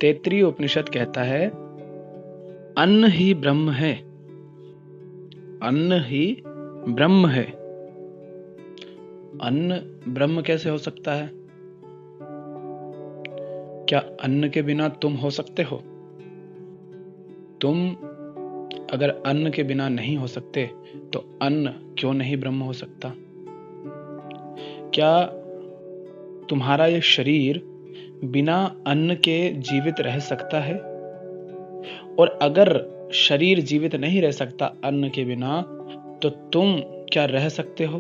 तैत्तिरीय उपनिषद कहता है अन्न ही ब्रह्म है। अन्न ही ब्रह्म है। अन्न ब्रह्म कैसे हो सकता है? क्या अन्न के बिना तुम हो सकते हो? तुम अगर अन्न के बिना नहीं हो सकते तो अन्न क्यों नहीं ब्रह्म हो सकता? क्या तुम्हारा ये शरीर बिना अन्न के जीवित रह सकता है? और अगर शरीर जीवित नहीं रह सकता अन्न के बिना, तो तुम क्या रह सकते हो?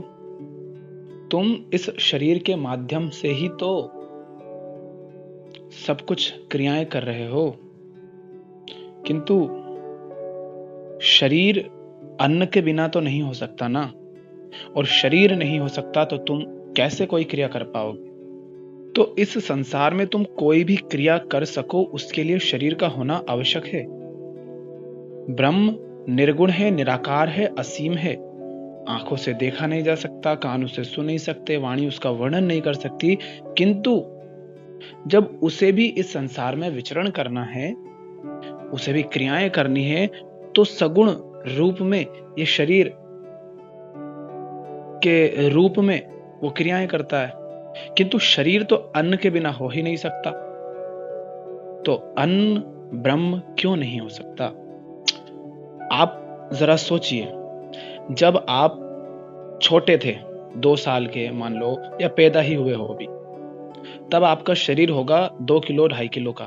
तुम इस शरीर के माध्यम से ही तो सब कुछ क्रियाएं कर रहे हो, किंतु शरीर अन्न के बिना तो नहीं हो सकता ना। और शरीर नहीं हो सकता तो तुम कैसे कोई क्रिया कर पाओगे? तो इस संसार में तुम कोई भी क्रिया कर सको उसके लिए शरीर का होना आवश्यक है। ब्रह्म निर्गुण है, निराकार है, असीम है। आंखों से देखा नहीं जा सकता, कानों से सुन नहीं सकते, वाणी उसका वर्णन नहीं कर सकती, किंतु जब उसे भी इस संसार में विचरण करना है, उसे भी क्रियाएं करनी है, तो सगुण रूप में ये शरीर के रूप में वो क्रियाएं करता है। किंतु शरीर तो अन्न के बिना हो ही नहीं सकता। तो अन्न ब्रह्म क्यों नहीं हो सकता? आप जरा सोचिए, जब आप छोटे थे, 2 साल के मान लो, या पैदा ही हुए हो अभी, तब आपका शरीर होगा 2 किलो 2.5 किलो का।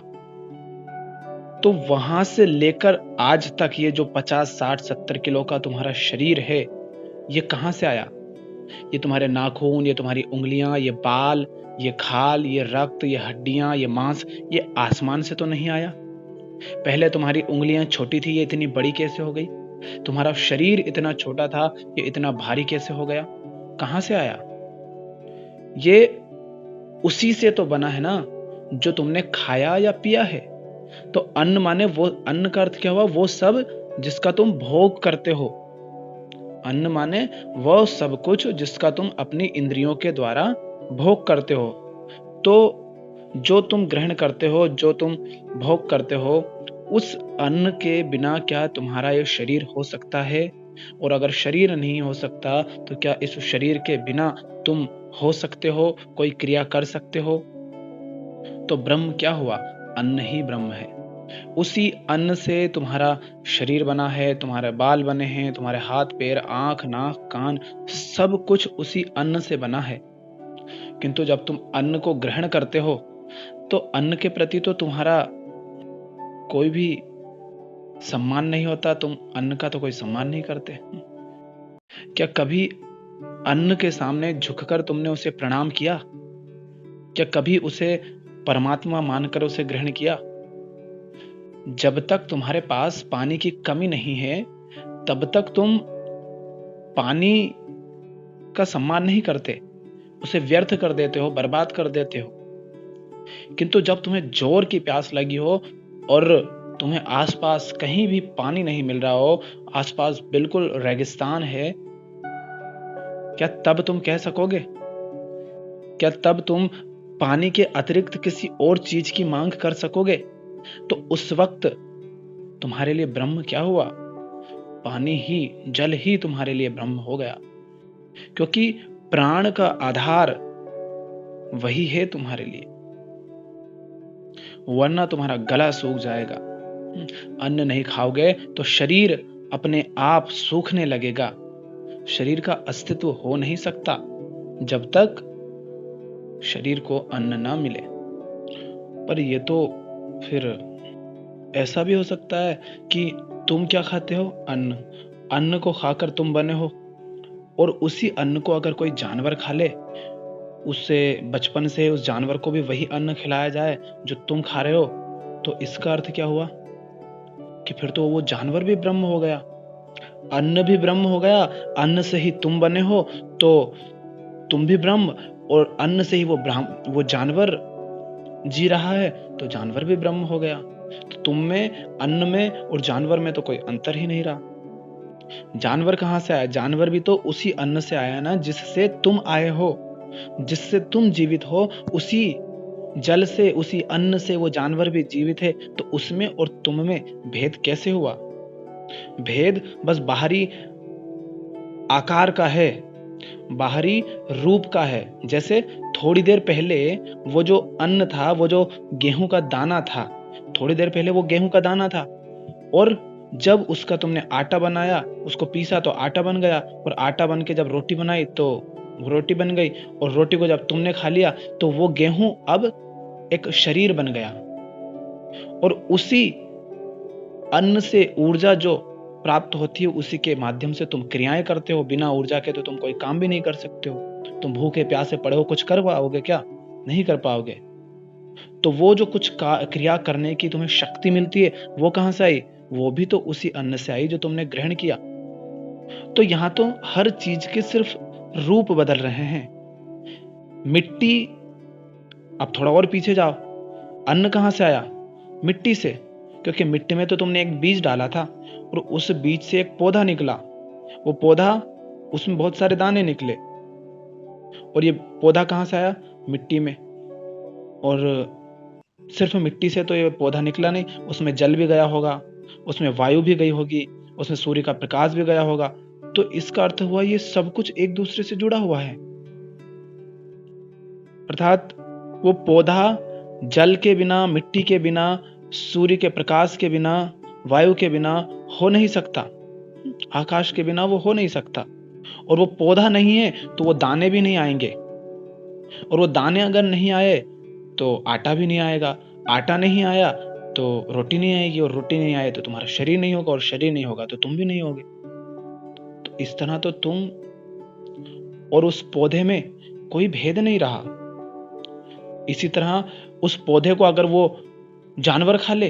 तो वहां से लेकर आज तक ये जो 50 60 70 किलो का तुम्हारा शरीर है, ये कहां से आया? ये तुम्हारे नाखून, ये तुम्हारी उंगलियां, ये बाल, ये खाल, ये रक्त, ये हड्डियां, ये मांस, ये आसमान से तो नहीं आया। पहले तुम्हारी उंगलियां छोटी थी, ये इतनी बड़ी कैसे हो गई? तुम्हारा शरीर इतना छोटा था, ये इतना भारी कैसे हो गया? कहां से आया? ये उसी से तो बना है ना जो तुमने खाया या पिया है। तो अन्न माने वो, अन्न का अर्थ क्या हुआ? वो सब जिसका तुम भोग करते हो। अन्न माने वो सब कुछ जिसका तुम अपनी इंद्रियों के द्वारा भोग करते हो। तो जो तुम ग्रहण करते हो, जो तुम भोग करते हो, उस अन्न के बिना क्या तुम्हारा ये शरीर हो सकता है? और अगर शरीर नहीं हो सकता तो क्या इस शरीर के बिना तुम हो सकते हो, कोई क्रिया कर सकते हो? तो ब्रह्म क्या हुआ? अन्न ही ब्रह्म है। उसी अन्न से तुम्हारा शरीर बना है, तुम्हारे बाल बने हैं, तुम्हारे हाथ पैर, आंख नाक कान, सब कुछ उसी अन्न से बना है। किंतु जब तुम अन्न को ग्रहण करते हो तो अन्न के प्रति तो तुम्हारा कोई भी सम्मान नहीं होता। तुम अन्न का तो कोई सम्मान नहीं करते। क्या कभी अन्न के सामने झुककर तुमने उसे प्रणाम किया? क्या कभी उसे परमात्मा मानकर उसे ग्रहण किया? जब तक तुम्हारे पास पानी की कमी नहीं है, तब तक तुम पानी का सम्मान नहीं करते, उसे व्यर्थ कर देते हो, बर्बाद कर देते हो। किंतु जब तुम्हें जोर की प्यास लगी हो और तुम्हें आसपास कहीं भी पानी नहीं मिल रहा हो, आसपास बिल्कुल रेगिस्तान है, क्या तब तुम कह सकोगे? क्या तब तुम पानी के अतिरिक्त किसी और चीज की मांग कर सकोगे? तो उस वक्त तुम्हारे लिए ब्रह्म क्या हुआ? पानी ही, जल ही तुम्हारे लिए ब्रह्म हो गया। क्योंकि प्राण का आधार वही है तुम्हारे लिए, वरना तुम्हारा गला सूख जाएगा। अन्न नहीं खाओगे तो शरीर अपने आप सूखने लगेगा। शरीर का अस्तित्व हो नहीं सकता जब तक शरीर को अन्न ना मिले। पर ये तो फिर ऐसा भी हो सकता है कि तुम क्या खाते हो? अन्न। अन्न को खाकर तुम बने हो, और उसी अन्न को अगर कोई जानवर खा ले, उससे बचपन से उस जानवर को भी वही अन्न खिलाया जाए जो तुम खा रहे हो, तो इसका अर्थ क्या हुआ? कि फिर तो वो जानवर भी ब्रह्म हो गया, अन्न भी ब्रह्म हो गया। अन्न से ही तुम बने हो तो तुम भी ब्रह्म, और अन्न से ही वो जानवर जी रहा है तो जानवर भी ब्रह्म हो गया। तो तुम में, अन्न में और जानवर में तो कोई अंतर ही नहीं रहा। जानवर कहां से आया? जानवर भी तो उसी अन्न से आया ना जिससे तुम आए हो, जिससे तुम जीवित हो। उसी जल से, उसी अन्न से वो जानवर भी जीवित है, तो उसमें और तुम में भेद कैसे हुआ? भेद बस बाहरी आकार का है, बाहरी रूप का है। जैसे थोड़ी देर पहले वो जो अन्न था, वो जो गेहूं का दाना था, थोड़ी देर पहले वो गेहूं का दाना था, और जब उसका तुमने आटा बनाया, उसको पीसा तो आटा बन गया, और आटा बन के जब रोटी बनाई तो रोटी बन गई, और रोटी को जब तुमने खा लिया तो वो गेहूं अब एक शरीर बन गया। और उसी अन्न से ऊर्जा जो प्राप्त होती है, उसी के माध्यम से तुम क्रियाएं करते हो। बिना ऊर्जा के तो तुम कोई काम भी नहीं कर सकते हो। तुम भूखे प्यासे पड़े हो, कुछ कर पाओगे क्या? नहीं कर पाओगे। तो वो जो कुछ क्रिया करने की तुम्हें शक्ति मिलती है, वो कहां से आई? वो भी तो उसी अन्न से आई जो तुमने ग्रहण किया। तो यहाँ तो हर चीज के सिर्फ रूप बदल रहे हैं। मिट्टी, अब थोड़ा और पीछे जाओ, अन्न कहां से आया? मिट्टी से, क्योंकि मिट्टी में तो तुमने एक बीज डाला था, और उस बीज से एक पौधा निकला। वो पौधा, उसमें बहुत सारे दाने निकले, और ये पौधा कहां से आया? मिट्टी में। और सिर्फ मिट्टी से तो ये पौधा निकला नहीं, उसमें जल भी गया होगा, उसमें वायु भी गई होगी, उसमें सूर्य का प्रकाश भी गया होगा। तो इसका अर्थ हुआ ये सब कुछ एक दूसरे से जुड़ा हुआ है। अर्थात वो पौधा जल के बिना, मिट्टी के बिना, सूर्य के प्रकाश के बिना, वायु के बिना हो नहीं सकता। आकाश के बिना वो हो नहीं सकता। और वो पौधा नहीं है तो वो दाने भी नहीं आएंगे, और वो दाने अगर नहीं आए तो आटा भी नहीं आएगा। आटा नहीं आया तो रोटी नहीं आएगी, और रोटी नहीं आए तो तुम्हारा शरीर नहीं होगा, और शरीर नहीं होगा तो तुम भी नहीं होगे। तो इस तरह तो तुम और उस पौधे में कोई भेद नहीं रहा। इसी तरह उस पौधे को अगर वो जानवर खा ले,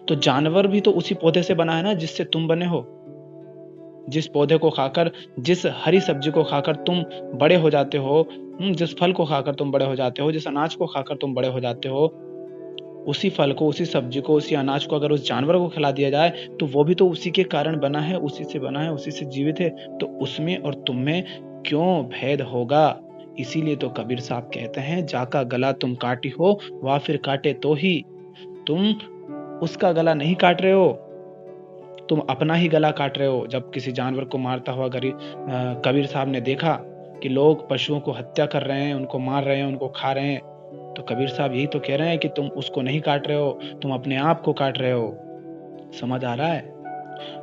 तो जानवर भी तो उसी पौधे से बना है ना, जिससे तुम बने हो। जिस पौधे को खाकर, जिस हरी सब्जी को खाकर तुम बड़े हो जाते हो, जिस फल को खाकर तुम बड़े हो जाते हो, जिस अनाज को खाकर तुम बड़े हो जाते हो, उसी फल को, उसी सब्जी को, उसी अनाज को अगर उस जानवर को खिला दिया जाए, तो वो भी तो उसी के कारण बना है, उसी से बना है, उसी से जीवित है। तो उसमें और तुम में क्यों भेद होगा? इसीलिए तो कबीर साहब कहते हैं, जाका गला तुम काटी हो, वह फिर काटे तो ही। तुम उसका गला नहीं काट रहे हो, तुम अपना ही गला काट रहे हो। जब किसी जानवर को मारता हुआ कबीर साहब ने देखा कि लोग पशुओं को हत्या कर रहे हैं, उनको मार रहे हैं, उनको खा रहे हैं, तो कबीर साहब यही तो कह रहे हैं कि तुम उसको नहीं काट रहे हो, तुम अपने आप को काट रहे हो। समझ आ रहा है?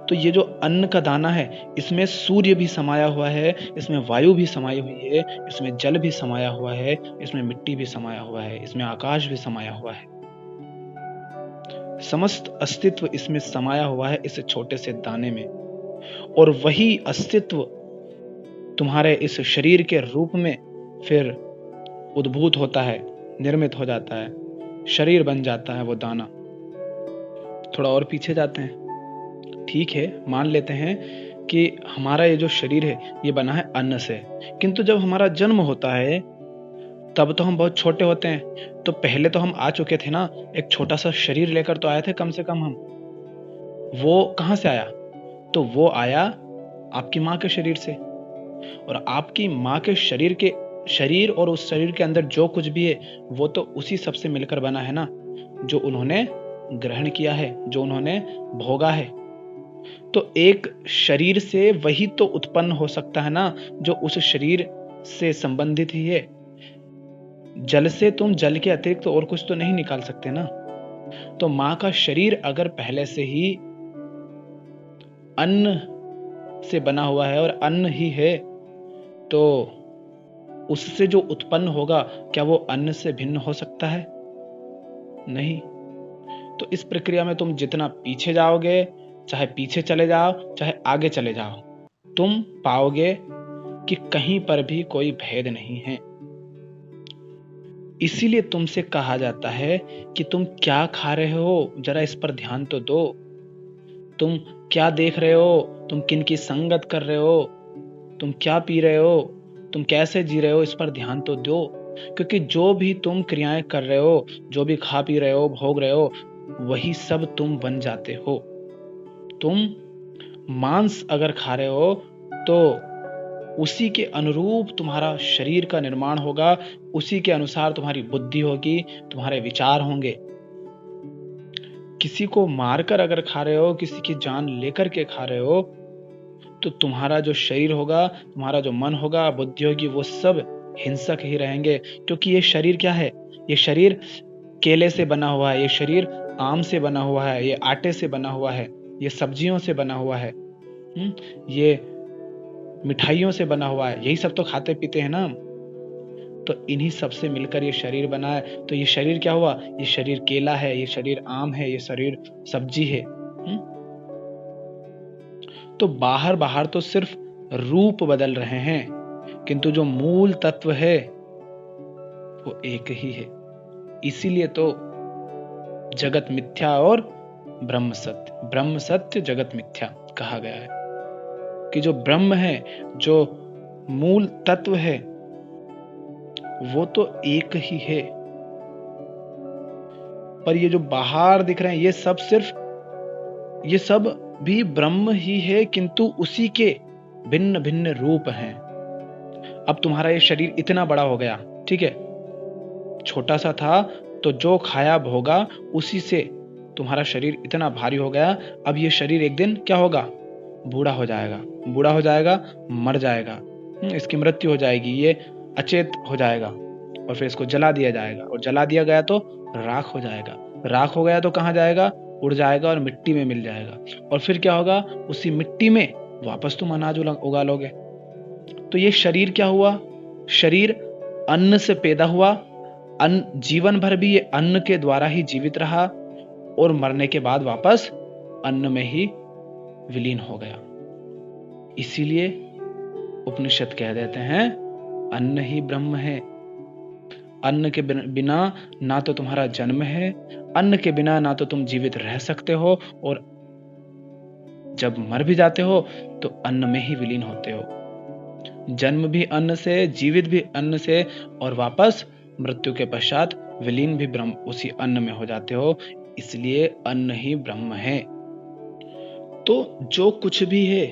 तो ये जो अन्न का दाना है, इसमें सूर्य भी समाया हुआ है, इसमें वायु भी समाई हुई है, इसमें जल भी समाया हुआ है, इसमें मिट्टी भी समाया हुआ है, इसमें आकाश भी समाया हुआ है। समस्त अस्तित्व इसमें समाया हुआ है, इस छोटे से दाने में। और वही अस्तित्व तुम्हारे इस शरीर के रूप में फिर उद्भूत होता है, निर्मित हो जाता है, शरीर बन जाता है वो दाना। थोड़ा और पीछे जाते हैं। ठीक है, मान लेते हैं कि हमारा ये जो शरीर है ये बना है अन्न से, किंतु जब हमारा जन्म होता है तब तो हम बहुत छोटे होते हैं। तो पहले तो हम आ चुके थे ना, एक छोटा सा शरीर लेकर तो आए थे कम से कम हम। वो कहाँ से आया? तो वो आया आपकी माँ के शरीर से। और आपकी माँ के शरीर और उस शरीर के अंदर जो कुछ भी है, वो तो उसी सब से मिलकर बना है ना, जो उन्होंने ग्रहण किया है, जो उन्होंने भोगा है। तो एक शरीर से वही तो उत्पन्न हो सकता है ना, जो उस शरीर से संबंधित ही है। जल से तुम जल के अतिरिक्त और कुछ तो नहीं निकाल सकते ना। तो माँ का शरीर अगर पहले से ही अन्न से बना हुआ है, और अन्न ही है, तो उससे जो उत्पन्न होगा, क्या वो अन्न से भिन्न हो सकता है? नहीं। तो इस प्रक्रिया में तुम जितना पीछे जाओगे, चाहे पीछे चले जाओ, चाहे आगे चले जाओ, तुम पाओगे कि कहीं पर भी कोई भेद नहीं है। इसीलिए तुमसे कहा जाता है कि तुम क्या खा रहे हो, जरा इस पर ध्यान तो दो। तुम क्या देख रहे हो, तुम किन की संगत कर रहे हो, तुम क्या पी रहे हो, तुम कैसे जी रहे हो, इस पर ध्यान तो दो। क्योंकि जो भी तुम क्रियाएं कर रहे हो, जो भी खा पी रहे हो, भोग रहे हो, वही सब तुम बन जाते हो। तुम मांस अगर खा रहे हो तो उसी के अनुरूप तुम्हारा शरीर का निर्माण होगा, उसी के अनुसार तुम्हारी बुद्धि होगी, तुम्हारे विचार होंगे। किसी को मारकर अगर खा रहे हो, किसी की जान लेकर के खा रहे हो, तो तुम्हारा जो शरीर होगा, तुम्हारा जो मन होगा, बुद्धि होगी, वो सब हिंसक ही रहेंगे। क्योंकि ये शरीर क्या है? ये शरीर केले से बना हुआ है, ये शरीर आम से बना हुआ है, ये आटे से बना हुआ है, ये सब्जियों से बना हुआ है, ये मिठाइयों से बना हुआ है। यही सब तो खाते पीते हैं ना हम। तो इन्हीं सब से मिलकर ये शरीर बना है। तो ये शरीर क्या हुआ? ये शरीर केला है, ये शरीर आम है, ये शरीर सब्जी है। तो बाहर बाहर तो सिर्फ रूप बदल रहे हैं, किंतु जो मूल तत्व है वो एक ही है। इसीलिए तो जगत मिथ्या और ब्रह्म सत्य जगत मिथ्या कहा गया है कि जो ब्रह्म है, जो मूल तत्व है, वो तो एक ही है। पर ये जो बाहर दिख रहे हैं, ये सब भी ब्रह्म ही है, किंतु उसी के भिन्न भिन्न रूप हैं। अब तुम्हारा ये शरीर इतना बड़ा हो गया, ठीक है, छोटा सा था तो जो खाया भोगा उसी से तुम्हारा शरीर इतना भारी हो गया। अब ये शरीर एक दिन क्या होगा? बूढ़ा हो जाएगा, मर जाएगा, इसकी मृत्यु हो जाएगी, ये अचेत हो जाएगा, और फिर इसको जला दिया जाएगा, और जला दिया गया तो राख हो जाएगा, राख हो गया तो कहाँ जाएगा? उड़ जाएगा और मिट्टी में मिल जाएगा, और फिर क्या होगा? उसी मिट्टी में वापस तुम अनाज उगा लोगे। तो ये शरीर क्या हुआ? शरीर अन्न से पैदा हुआ, अन्न जीवन भर भी ये अन्न के द्वारा ही जीवित रहा, और मरने के बाद वापस अन्न में ही विलीन हो गया। इसीलिए उपनिषद कह देते हैं अन्न ही ब्रह्म है। अन्न के बिना ना तो तुम्हारा जन्म है, अन्न के बिना ना तो तुम जीवित रह सकते हो, और जब मर भी जाते हो तो अन्न में ही विलीन होते हो। जन्म भी अन्न से, जीवित भी अन्न से, और वापस मृत्यु के पश्चात विलीन भी ब्रह्म उसी अन्न में हो जाते हो। इसलिए अन्न ही ब्रह्म है। तो जो कुछ भी है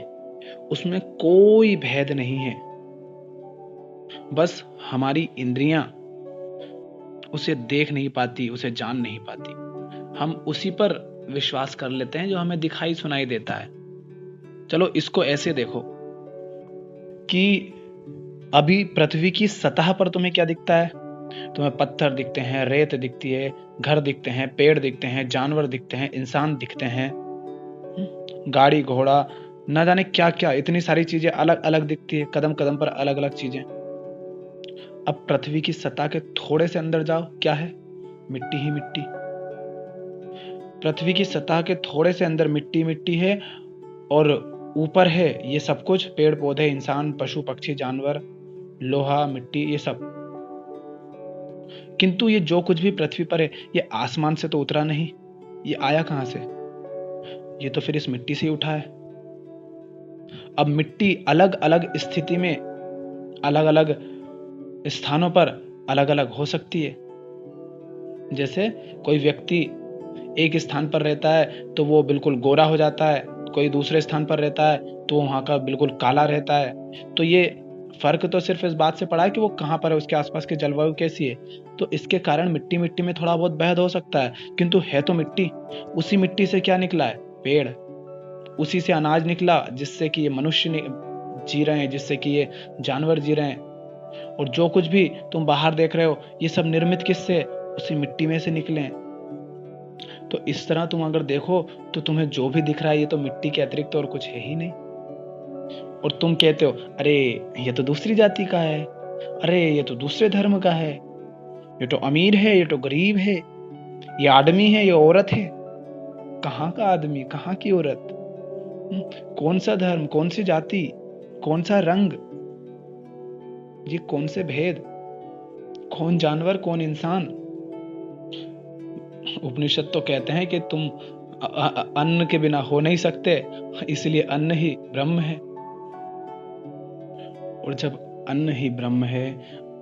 उसमें कोई भेद नहीं है, बस हमारी इंद्रियां उसे देख नहीं पाती, उसे जान नहीं पाती। हम उसी पर विश्वास कर लेते हैं जो हमें दिखाई सुनाई देता है। चलो इसको ऐसे देखो कि अभी पृथ्वी की सतह पर तुम्हें क्या दिखता है? तुम्हें पत्थर दिखते हैं, रेत दिखती है, घर दिखते हैं, पेड़ दिखते हैं, जानवर दिखते हैं, इंसान दिखते हैं, गाड़ी घोड़ा, ना जाने क्या क्या, इतनी सारी चीजें अलग अलग दिखती है, कदम कदम पर अलग अलग चीजें। अब पृथ्वी की सतह के थोड़े से अंदर जाओ, क्या है? मिट्टी ही मिट्टी। पृथ्वी की सतह के थोड़े से अंदर मिट्टी मिट्टी है, और ऊपर है ये सब कुछ, पेड़ पौधे, इंसान, पशु पक्षी, जानवर, लोहा, मिट्टी, ये सब। किंतु ये जो कुछ भी पृथ्वी पर है, ये आसमान से तो उतरा नहीं, ये आया कहां से? ये तो फिर इस मिट्टी से ही उठा है। अब मिट्टी अलग अलग स्थिति में, अलग अलग स्थानों पर अलग अलग हो सकती है। जैसे कोई व्यक्ति एक स्थान पर रहता है तो वो बिल्कुल गोरा हो जाता है, कोई दूसरे स्थान पर रहता है तो वहां का बिल्कुल काला रहता है। तो ये फर्क तो सिर्फ इस बात से पड़ा है कि वो कहाँ पर है, उसके आसपास की जलवायु कैसी है। तो इसके कारण मिट्टी मिट्टी में थोड़ा बहुत भेद हो सकता है, किंतु है तो मिट्टी। उसी मिट्टी से क्या निकला है? पेड़। उसी से अनाज निकला जिससे कि ये मनुष्य जी रहे हैं, जिससे कि ये जानवर जी रहे हैं। और जो कुछ भी तुम बाहर देख रहे हो, ये सब निर्मित किससे? उसी मिट्टी में से निकले हैं। तो इस तरह तुम अगर देखो तो तुम्हें जो भी दिख रहा है ये तो मिट्टी के अतिरिक्त और कुछ है ही नहीं। और तुम कहते हो अरे ये तो दूसरी जाति का है, अरे ये तो दूसरे धर्म का है, ये तो अमीर है, ये तो गरीब है, ये आदमी है, ये औरत है। कहाँ का आदमी, कहाँ की औरत? कौन सा धर्म, कौन सी जाति, कौन सा रंग, ये कौन से भेद, कौन जानवर, कौन इंसान? उपनिषद तो कहते हैं कि तुम अन्न के बिना हो नहीं सकते, इसलिए अन्न ही ब्रह्म है। और जब अन्न ही ब्रह्म है,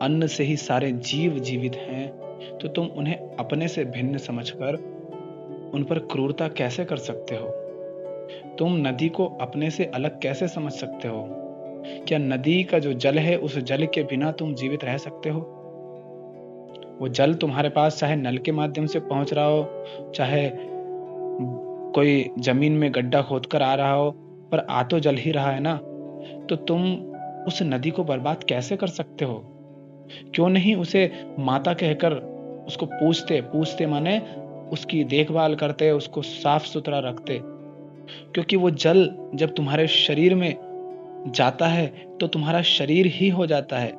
अन्न से ही सारे जीव जीवित हैं, तो तुम उन्हें अपने से भिन्न समझकर उन पर क्रूरता कैसे कर सकते हो? तुम नदी को अपने से अलग कैसे समझ सकते हो? क्या नदी का जो जल है, उस जल के बिना तुम जीवित रह सकते हो? वो जल तुम्हारे पास चाहे नल के माध्यम से पहुंच रहा हो, चाहे कोई जमीन में गड्ढा खोदकर आ रहा हो, पर आ तो जल ही रहा है ना। तो तुम उस नदी को बर्बाद कैसे कर सकते हो? क्यों नहीं उसे माता कहकर उसको पूजते, पूजते माने उसकी देखभाल करते, उसको साफ सुथरा रखते। क्योंकि वो जल जब तुम्हारे शरीर में जाता है तो तुम्हारा शरीर ही हो जाता है।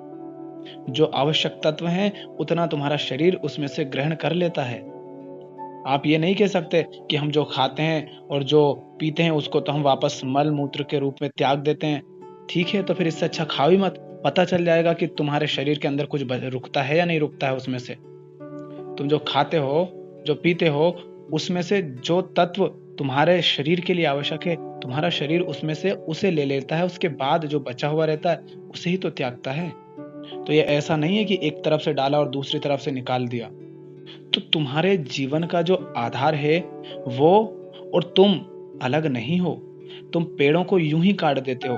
जो आवश्यक तत्व हैं उतना तुम्हारा शरीर उसमें से ग्रहण कर लेता है। आप ये नहीं कह सकते कि हम जो खाते हैं और जो पीते हैं उसको तो हम वापस मल मूत्र के रूप में त्याग देते हैं। ठीक है, तो फिर इससे अच्छा खाओ ही मत। पता चल जाएगा कि तुम्हारे शरीर के अंदर कुछ रुकता है या नहीं रुकता है उसमें से। तुम जो खाते हो, जो पीते हो, उसमें से जो तत्व तुम्हारे शरीर के लिए आवश्यक है, तुम्हारा शरीर उसमें से उसे ले लेता है, उसके बाद जो बचा हुआ रहता है उसे ही तो त्यागता है। तो ये ऐसा नहीं है कि एक तरफ से डाला और दूसरी तरफ से निकाल दिया। तो तुम्हारे जीवन का जो आधार है वो और तुम अलग नहीं हो। तुम पेड़ों को यूं ही काट देते हो।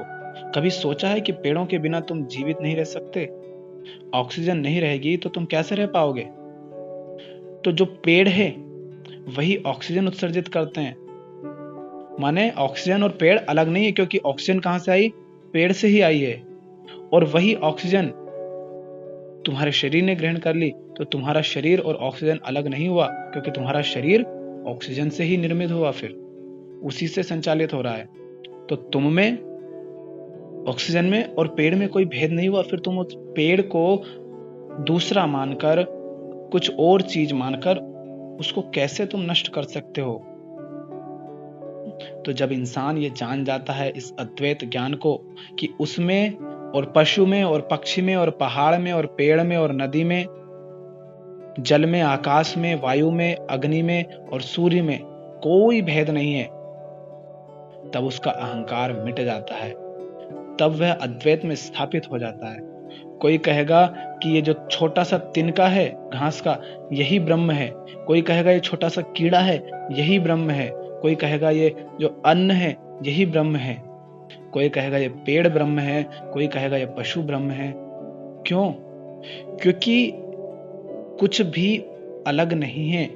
कभी सोचा है कि पेड़ों के बिना तुम जीवित नहीं रह सकते? ऑक्सीजन नहीं रहेगी तो तुम कैसे रह पाओगे? तो जो पेड़ है वही ऑक्सीजन उत्सर्जित करते हैं। माने ऑक्सीजन और पेड़ अलग नहीं है, क्योंकि ऑक्सीजन कहां से आई? पेड़ से ही आई है। और वही ऑक्सीजन तुम्हारे शरीर ने ग्रहण कर ली, तो तुम्हारा शरीर और ऑक्सीजन अलग नहीं हुआ, क्योंकि तुम्हारा शरीर ऑक्सीजन से ही निर्मित हुआ, फिर उसी से संचालित हो रहा है। तो तुम में, ऑक्सीजन में और पेड़ में कोई भेद नहीं हुआ। फिर तुम उस पेड़ को दूसरा मानकर, कुछ और चीज मानकर उसको कैसे तुम नष्ट कर सकते हो? तो जब इंसान ये जान जाता है इस अद्वैत ज्ञान को, कि उसमें और पशु में और पक्षी में और पहाड़ में और पेड़ में और नदी में, जल में, आकाश में, वायु में, अग्नि में और सूर्य में कोई भेद नहीं है, तब उसका अहंकार मिट जाता है। तब वह अद्वैत में स्थापित हो जाता है। कोई कहेगा कि ये जो छोटा सा तिनका है घास का, यही ब्रह्म है। कोई कहेगा ये छोटा सा कीड़ा है, यही ब्रह्म है। कोई कहेगा ये जो अन्न है, यही ब्रह्म है। कोई कहेगा ये पेड़ ब्रह्म है, कोई कहेगा ये पशु ब्रह्म है। क्यों? क्योंकि कुछ भी अलग नहीं है।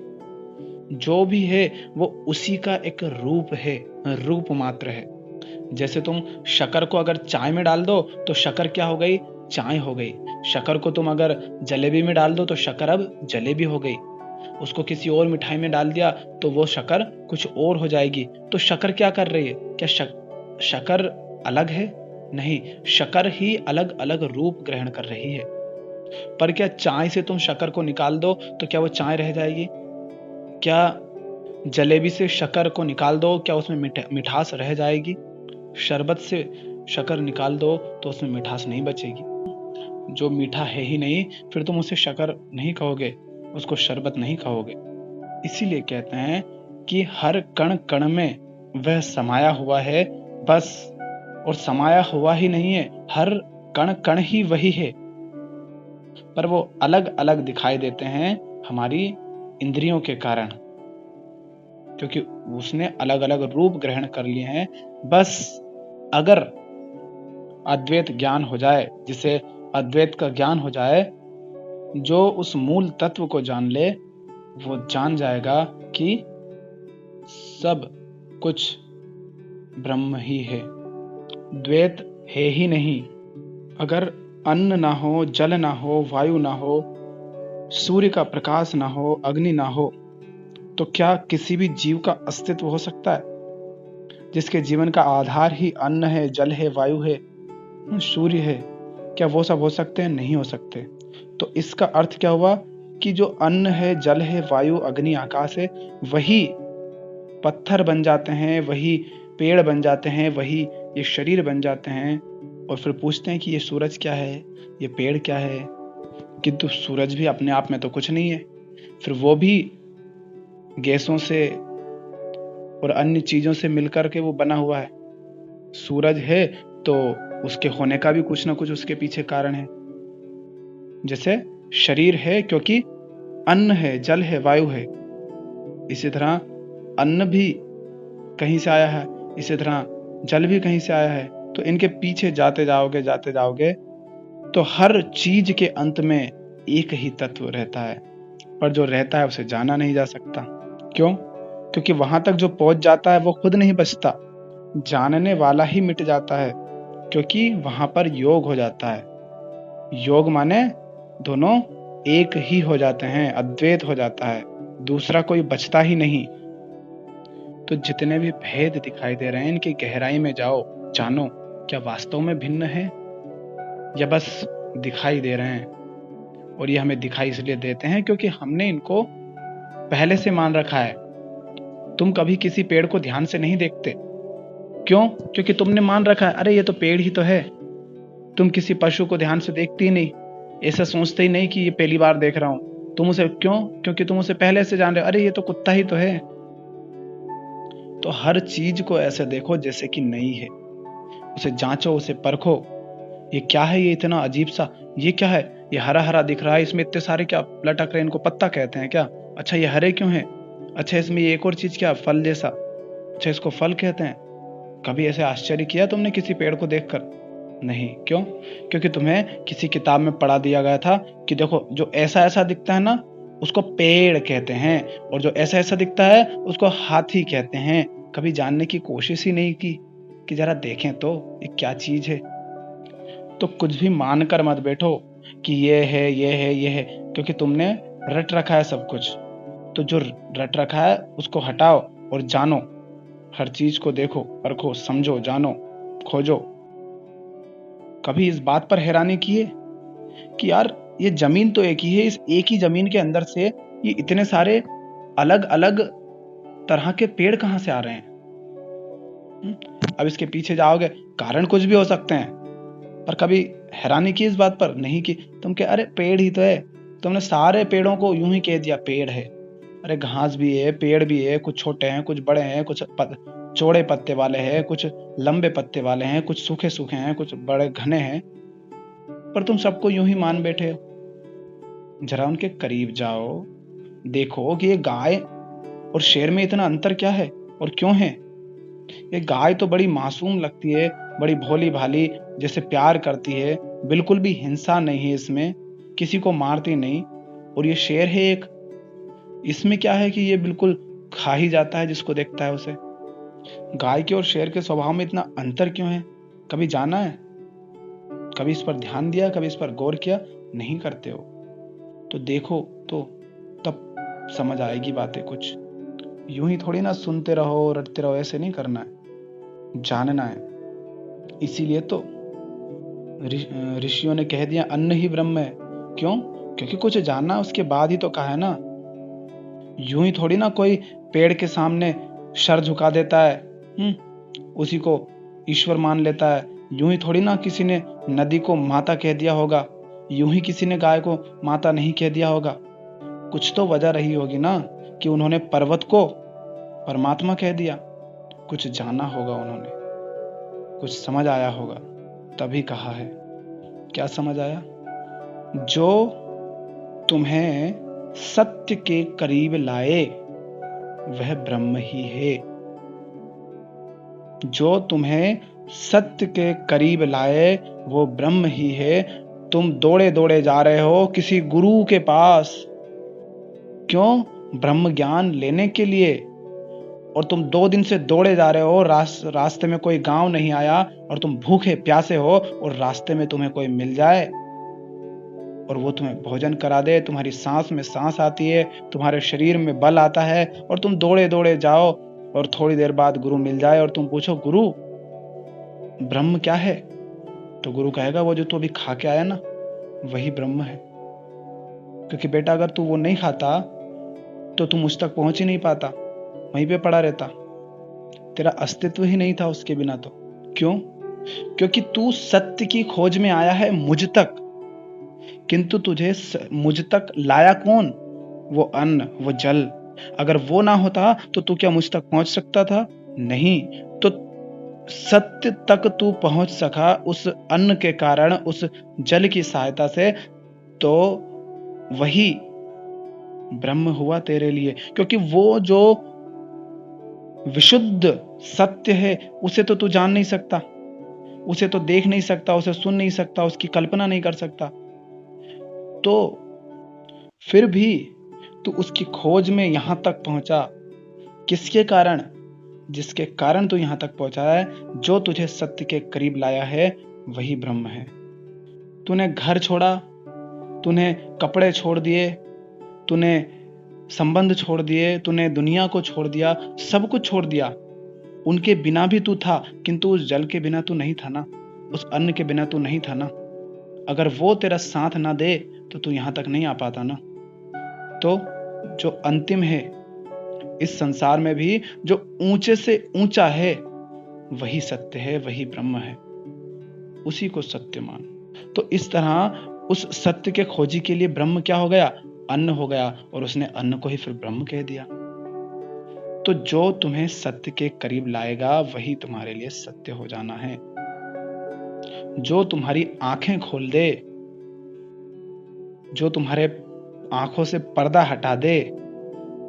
जो भी है वो उसी का एक रूप है, रूप मात्र है। जैसे तुम शक्कर को अगर चाय में डाल दो तो शक्कर क्या हो गई? चाय हो गई। शक्कर को तुम अगर जलेबी में डाल दो तो शक्कर अब जलेबी हो गई। उसको किसी और मिठाई में डाल दिया तो वो शक्कर कुछ और हो जाएगी। तो शक्कर क्या कर रही है? क्या शक्कर अलग है? नहीं, शक्कर ही अलग अलग रूप ग्रहण कर रही है। पर क्या चाय से तुम शक्कर को निकाल दो तो क्या वो चाय रह जाएगी? क्या जलेबी से शक्कर को निकाल दो, क्या उसमें मिठास रह जाएगी? शरबत से शक्कर निकाल दो तो उसमें मिठास नहीं बचेगी। जो मीठा है ही नहीं, फिर तुम उसे शक्कर नहीं कहोगे, उसको शरबत नहीं कहोगे। इसीलिए कहते हैं कि हर कण कण में वह समाया हुआ है, बस। और समाया हुआ ही नहीं है, हर कण कण ही वही है, पर वो अलग अलग दिखाई देते हैं हमारी इंद्रियों के कारण, क्योंकि उसने अलग अलग रूप ग्रहण कर लिए हैं। बस अगर अद्वैत ज्ञान हो जाए, जिसे अद्वैत का ज्ञान हो जाए, जो उस मूल तत्व को जान ले, वो जान जाएगा कि सब कुछ ब्रह्म ही है, द्वैत है ही नहीं। अगर अन्न ना हो, जल ना हो, वायु ना हो, सूर्य का प्रकाश ना हो, अग्नि ना हो, तो क्या किसी भी जीव का अस्तित्व हो सकता है? जिसके जीवन का आधार ही अन्न है, जल है, वायु है, सूर्य है, क्या वो सब हो सकते हैं? नहीं हो सकते। तो इसका अर्थ क्या हुआ कि जो अन्न है, जल है, वायु, अग्नि, आकाश है, वही पत्थर बन जाते हैं, वही पेड़ बन जाते हैं, वही ये शरीर बन जाते हैं। और फिर पूछते हैं कि ये सूरज क्या है, ये पेड़ क्या है? किंतु सूरज भी अपने आप में तो कुछ नहीं है, फिर वो भी गैसों से और अन्य चीजों से मिलकर के वो बना हुआ है। सूरज है तो उसके होने का भी कुछ ना कुछ उसके पीछे कारण है। जैसे शरीर है क्योंकि अन्न है, जल है, वायु है, इसी तरह अन्न भी कहीं से आया है, इसी तरह जल भी कहीं से आया है। तो इनके पीछे जाते जाओगे तो हर चीज के अंत में एक ही तत्व रहता है, पर जो रहता है उसे जाना नहीं जा सकता। क्यों? क्योंकि वहां तक जो पहुंच जाता है वो खुद नहीं बचता, जानने वाला ही मिट जाता है, क्योंकि वहां पर योग हो जाता है। योग माने दोनों एक ही हो जाते हैं, अद्वैत हो जाता है, दूसरा कोई बचता ही नहीं। तो जितने भी भेद दिखाई दे रहे हैं इनकी गहराई में जाओ, जानो क्या वास्तव में भिन्न है या बस दिखाई दे रहे हैं। और ये हमें दिखाई इसलिए देते हैं क्योंकि हमने इनको पहले से मान रखा है। तुम कभी किसी पेड़ को ध्यान से नहीं देखते, क्यों? क्योंकि तुमने मान रखा है अरे ये तो पेड़ ही तो है। तुम किसी पशु को ध्यान से देखते ही नहीं, ऐसा सोचते ही नहीं कि ये पहली बार देख रहा हूं। तुम उसे क्यों? क्योंकि तुम उसे पहले से जान रहे हो, अरे ये तो कुत्ता ही तो है। तो हर चीज को ऐसे देखो जैसे कि नई है, उसे जांचो, उसे परखो। ये क्या है? ये इतना अजीब सा, ये क्या है? ये हरा हरा दिख रहा है, इसमें इतने सारे क्या लटक रहे हैं, इनको पत्ता कहते हैं क्या? अच्छा ये हरे क्यों हैं? अच्छा इसमें ये एक और चीज क्या, फल जैसा, अच्छा इसको फल कहते हैं। कभी ऐसे आश्चर्य किया तुमने किसी पेड़ को देखकर? नहीं। क्यों? क्योंकि तुम्हें किसी किताब में पढ़ा दिया गया था कि देखो जो ऐसा ऐसा दिखता है ना उसको पेड़ कहते हैं, और जो ऐसा ऐसा दिखता है उसको हाथी कहते हैं। कभी जानने की कोशिश ही नहीं की कि जरा देखें तो ये क्या चीज है। तो कुछ भी मानकर मत बैठो कि ये है ये है ये है, क्योंकि तुमने रट रखा है सब कुछ। तो जो रट रखा है उसको हटाओ और जानो। हर चीज को देखो, परखो, समझो, जानो, खोजो। कभी इस बात पर हैरानी की है कि यार ये जमीन तो एक ही है, इस एक ही जमीन के अंदर से ये इतने सारे अलग अलग तरह के पेड़ कहां से आ रहे हैं? अब इसके पीछे जाओगे, कारण कुछ भी हो सकते हैं, पर कभी हैरानी की इस बात पर? नहीं की। तुम क्या, अरे पेड़ ही तो है। तुमने सारे पेड़ों को यूं ही कह दिया पेड़ है। अरे घास भी है, पेड़ भी है, कुछ छोटे हैं, कुछ बड़े हैं, कुछ चौड़े पत्ते वाले हैं, कुछ लंबे पत्ते वाले हैं, कुछ सूखे सूखे हैं, कुछ बड़े घने हैं, पर तुम सबको यूं ही मान बैठे हो। जरा उनके करीब जाओ, देखो कि ये गाय और शेर में इतना अंतर क्या है और क्यों है। ये गाय तो बड़ी मासूम लगती है, बड़ी भोली भाली, जैसे प्यार करती है, बिल्कुल भी हिंसा नहीं है इसमें, किसी को मारती नहीं। और ये शेर है एक, इसमें क्या है कि ये बिल्कुल खा ही जाता है जिसको देखता है उसे। गाय के और शेर के स्वभाव में इतना अंतर क्यों है? कभी जाना है? कभी इस पर ध्यान दिया, कभी इस पर गौर किया? नहीं करते हो। तो देखो तो तब समझ आएगी बातें कुछ। यूं ही थोड़ी ना सुनते रहो रटते रहो, ऐसे नहीं करना है, जानना है। इसीलिए तो ऋषियों ने कह दिया अन्न ही ब्रह्म है। क्यों? क्योंकि कुछ जानना उसके बाद ही तो कहा है ना। यूं ही थोड़ी ना कोई पेड़ के सामने सर झुका देता है, उसी को ईश्वर मान लेता है। यूं ही थोड़ी ना किसी ने नदी को माता कह दिया होगा, यूं ही किसी ने गाय को माता नहीं कह दिया होगा। कुछ तो वजह रही होगी ना कि उन्होंने पर्वत को परमात्मा कह दिया। कुछ जाना होगा उन्होंने, कुछ समझ आया होगा, तभी कहा है। क्या समझ आया? जो तुम्हें सत्य के करीब लाए वह ब्रह्म ही है। जो तुम्हें सत्य के करीब लाए वो ब्रह्म ही है। तुम दौड़े दौड़े जा रहे हो किसी गुरु के पास, क्यों? ब्रह्म ज्ञान लेने के लिए। और तुम 2 दिन से दौड़े जा रहे हो, रास्ते में कोई गांव नहीं आया, और तुम भूखे प्यासे हो, और रास्ते में तुम्हें कोई मिल जाए और वो तुम्हें भोजन करा दे, तुम्हारी सांस में सांस आती है, तुम्हारे शरीर में बल आता है, और तुम दौड़े दौड़े जाओ, और थोड़ी देर बाद गुरु मिल जाए और तुम पूछो गुरु ब्रह्म क्या है? तो गुरु कहेगा वो जो तू अभी खा के आया ना वही ब्रह्म है। क्योंकि बेटा अगर तू वो नहीं खाता तो तू मुझ तक पहुंच ही नहीं पाता, वहीं पे पड़ा रहता, तेरा अस्तित्व ही नहीं था उसके बिना। तो क्यों? क्योंकि तू सत्य की खोज में आया है मुझ तक, किंतु तुझे मुझ तक लाया कौन? वो अन्न, वो जल। अगर वो ना होता तो तू क्या मुझ तक पहुंच सकता था? नहीं। तो सत्य तक तू पहुंच सका उस अन्न के कारण, उस जल की सहायता से, तो वही ब्रह्म हुआ तेरे लिए। क्योंकि वो जो विशुद्ध सत्य है उसे तो तू जान नहीं सकता। उसे तो देख नहीं सकता, उसे सुन नहीं सकता, उसकी कल्पना नहीं कर सकता। तो फिर भी तू उसकी खोज में यहां तक पहुंचा, किसके कारण? जिसके कारण तू यहां तक पहुंचा है, जो तुझे सत्य के करीब लाया है, वही ब्रह्म है। तूने घर छोड़ा, तूने कपड़े छोड़ दिए, तूने संबंध छोड़ दिए, तूने दुनिया को छोड़ दिया, सब कुछ छोड़ दिया। उनके बिना भी तू था, किंतु उस जल के बिना तू नहीं था ना, उस अन्न के बिना तू नहीं था ना। अगर वो तेरा साथ ना दे तो तू यहां तक नहीं आ पाता ना। तो जो अंतिम है इस संसार में भी, जो ऊंचे से ऊंचा है, वही सत्य है, वही ब्रह्म है। उसी को सत्य मान। तो इस तरह उस सत्य के खोजी के लिए ब्रह्म क्या हो गया? अन्न हो गया, और उसने अन्न को ही फिर ब्रह्म कह दिया। तो जो तुम्हें सत्य के करीब लाएगा, वही तुम्हारे लिए सत्य हो जाना है। जो तुम्हारी आंखें खोल दे, जो तुम्हारे आंखों से पर्दा हटा दे,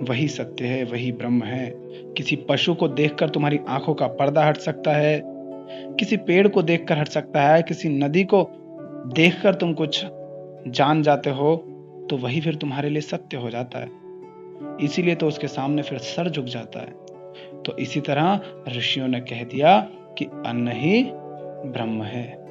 वही सत्य है, वही ब्रह्म है। किसी पशु को देखकर तुम्हारी आंखों का पर्दा हट सकता है, किसी पेड़ को देखकर हट सकता है, किसी नदी को देखकर तुम कुछ जान जाते हो, तो वही फिर तुम्हारे लिए सत्य हो जाता है। इसीलिए तो उसके सामने फिर सर झुक जाता है। तो इसी तरह ऋषियों ने कह दिया कि अन्न ही ब्रह्म है।